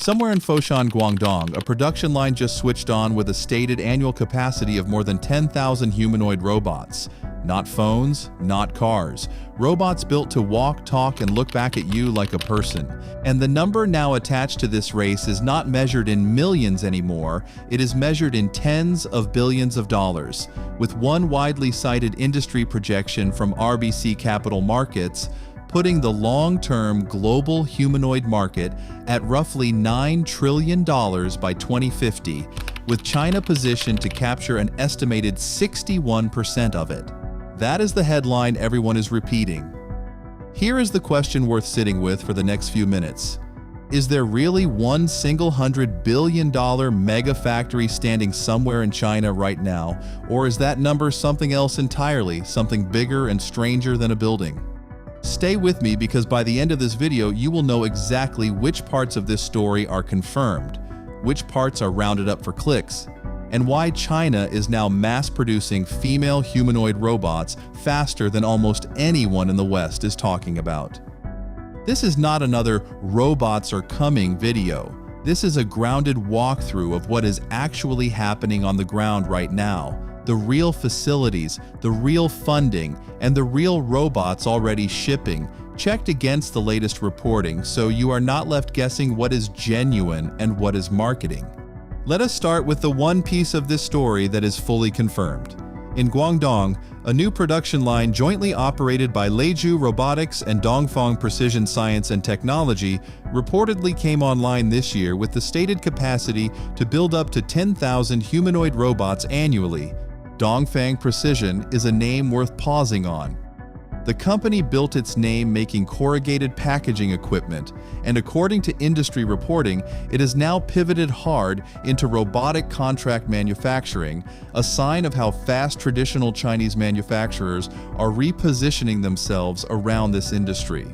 Somewhere in Foshan, Guangdong, a production line just switched on with a stated annual capacity of more than 10,000 humanoid robots. Not phones, not cars. Robots built to walk, talk, and look back at you like a person. And the number now attached to this race is not measured in millions anymore, it is measured in tens of billions of dollars. With one widely cited industry projection from RBC Capital Markets, putting the long-term global humanoid market at roughly $9 trillion by 2050, with China positioned to capture an estimated 61% of it. That is the headline everyone is repeating. Here is the question worth sitting with for the next few minutes. Is there really one single $100 billion mega factory standing somewhere in China right now, or is that number something else entirely, something bigger and stranger than a building? Stay with me because by the end of this video you will know exactly which parts of this story are confirmed, which parts are rounded up for clicks, and why China is now mass-producing female humanoid robots faster than almost anyone in the West is talking about. This is not another "robots are coming" video. This is a grounded walkthrough of what is actually happening on the ground right now, the real facilities, the real funding, and the real robots already shipping, checked against the latest reporting so you are not left guessing what is genuine and what is marketing. Let us start with the one piece of this story that is fully confirmed. In Guangdong, a new production line jointly operated by Leju Robotics and Dongfeng Precision Science and Technology reportedly came online this year with the stated capacity to build up to 10,000 humanoid robots annually. Dongfeng Precision is a name worth pausing on. The company built its name making corrugated packaging equipment, and according to industry reporting, it has now pivoted hard into robotic contract manufacturing, a sign of how fast traditional Chinese manufacturers are repositioning themselves around this industry.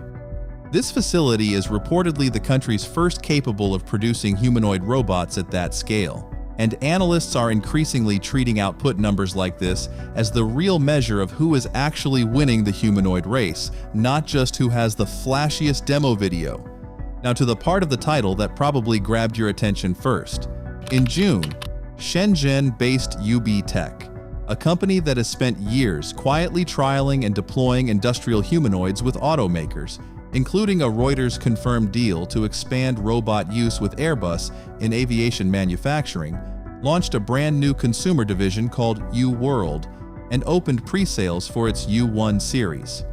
This facility is reportedly the country's first capable of producing humanoid robots at that scale. And analysts are increasingly treating output numbers like this as the real measure of who is actually winning the humanoid race, not just who has the flashiest demo video. Now to the part of the title that probably grabbed your attention first. In June, Shenzhen-based UB Tech, a company that has spent years quietly trialing and deploying industrial humanoids with automakers, including a Reuters-confirmed deal to expand robot use with Airbus in aviation manufacturing, launched a brand new consumer division called U-World and opened pre-sales for its U1 series.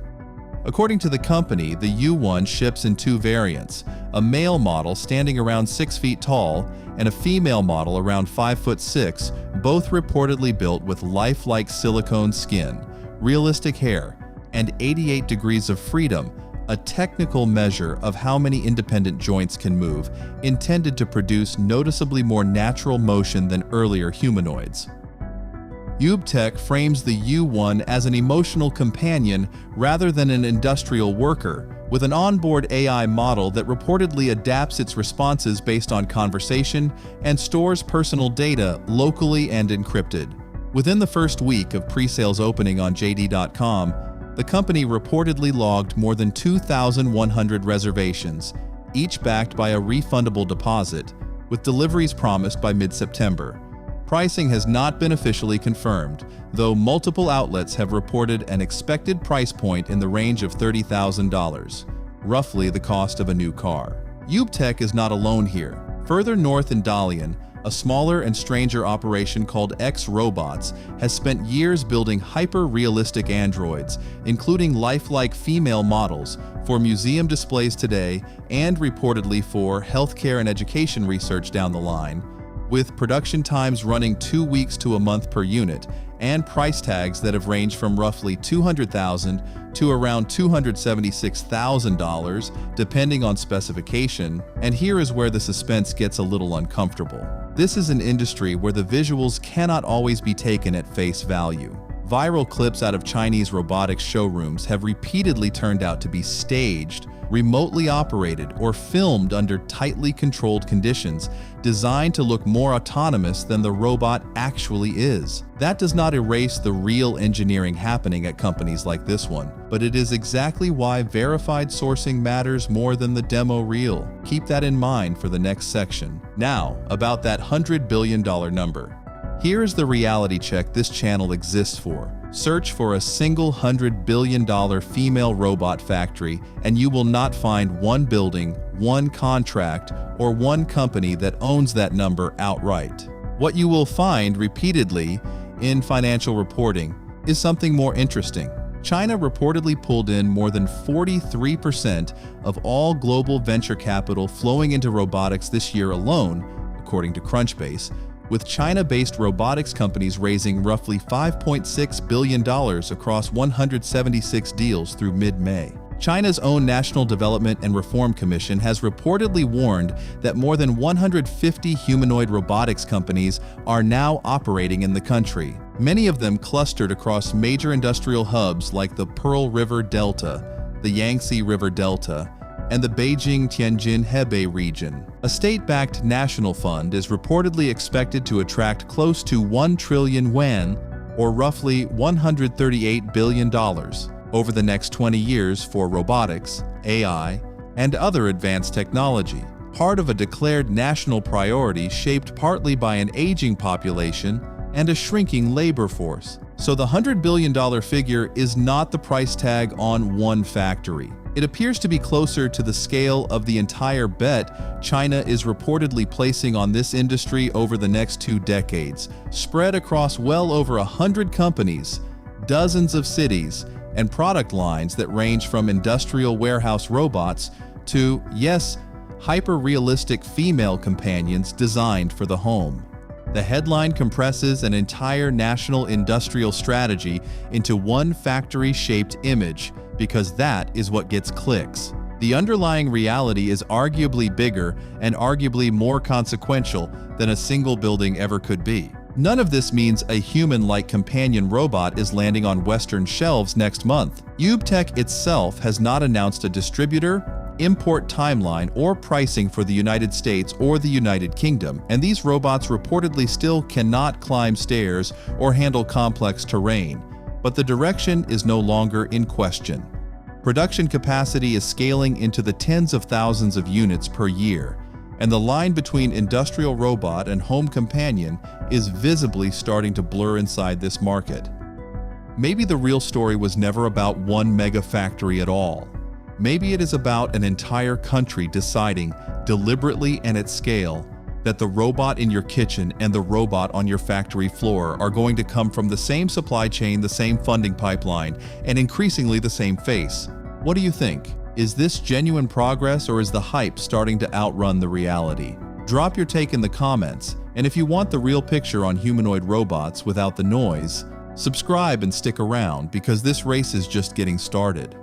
According to the company, the U1 ships in two variants, a male model standing around 6 feet tall and a female model around 5'6", both reportedly built with lifelike silicone skin, realistic hair, and 88 degrees of freedom, a technical measure of how many independent joints can move, intended to produce noticeably more natural motion than earlier humanoids. UBTech frames the U1 as an emotional companion rather than an industrial worker, with an onboard AI model that reportedly adapts its responses based on conversation and stores personal data locally and encrypted. Within the first week of pre-sales opening on JD.com, the company reportedly logged more than 2,100 reservations, each backed by a refundable deposit, with deliveries promised by mid-September. Pricing has not been officially confirmed, though multiple outlets have reported an expected price point in the range of $30,000, roughly the cost of a new car. UBTech is not alone here. Further north in Dalian, a smaller and stranger operation called X Robots has spent years building hyper-realistic androids, including lifelike female models, for museum displays today and reportedly for healthcare and education research down the line, with production times running 2 weeks to a month per unit and price tags that have ranged from roughly $200,000 to around $276,000 depending on specification. And here is where the suspense gets a little uncomfortable. This is an industry where the visuals cannot always be taken at face value. Viral clips out of Chinese robotics showrooms have repeatedly turned out to be staged, remotely operated, or filmed under tightly controlled conditions designed to look more autonomous than the robot actually is. That does not erase the real engineering happening at companies like this one, but it is exactly why verified sourcing matters more than the demo reel. Keep that in mind for the next section. Now, about that $100 billion number. Here is the reality check this channel exists for. Search for a single $100 billion female robot factory, and you will not find one building, one contract, or one company that owns that number outright. What you will find repeatedly in financial reporting is something more interesting. China reportedly pulled in more than 43% of all global venture capital flowing into robotics this year alone, according to Crunchbase, with China-based robotics companies raising roughly $5.6 billion across 176 deals through mid-May. China's own National Development and Reform Commission has reportedly warned that more than 150 humanoid robotics companies are now operating in the country, many of them clustered across major industrial hubs like the Pearl River Delta, the Yangtze River Delta, and the Beijing-Tianjin-Hebei region. A state-backed national fund is reportedly expected to attract close to 1 trillion yuan, or roughly $138 billion, over the next 20 years for robotics, AI, and other advanced technology, part of a declared national priority shaped partly by an aging population and a shrinking labor force. So the $100 billion figure is not the price tag on one factory. It appears to be closer to the scale of the entire bet China is reportedly placing on this industry over the next 2 decades, spread across well over 100 companies, dozens of cities, and product lines that range from industrial warehouse robots to, yes, hyper-realistic female companions designed for the home. The headline compresses an entire national industrial strategy into one factory-shaped image, because that is what gets clicks. The underlying reality is arguably bigger and arguably more consequential than a single building ever could be. None of this means a human-like companion robot is landing on Western shelves next month. UBTech itself has not announced a distributor, import timeline, or pricing for the United States or the United Kingdom, and these robots reportedly still cannot climb stairs or handle complex terrain. But the direction is no longer in question. Production capacity is scaling into the tens of thousands of units per year, and the line between industrial robot and home companion is visibly starting to blur inside this market. Maybe the real story was never about one mega factory at all. Maybe it is about an entire country deciding, deliberately and at scale, that the robot in your kitchen and the robot on your factory floor are going to come from the same supply chain, the same funding pipeline, and increasingly the same face. What do you think? Is this genuine progress, or is the hype starting to outrun the reality? Drop your take in the comments, and if you want the real picture on humanoid robots without the noise, subscribe and stick around, because this race is just getting started.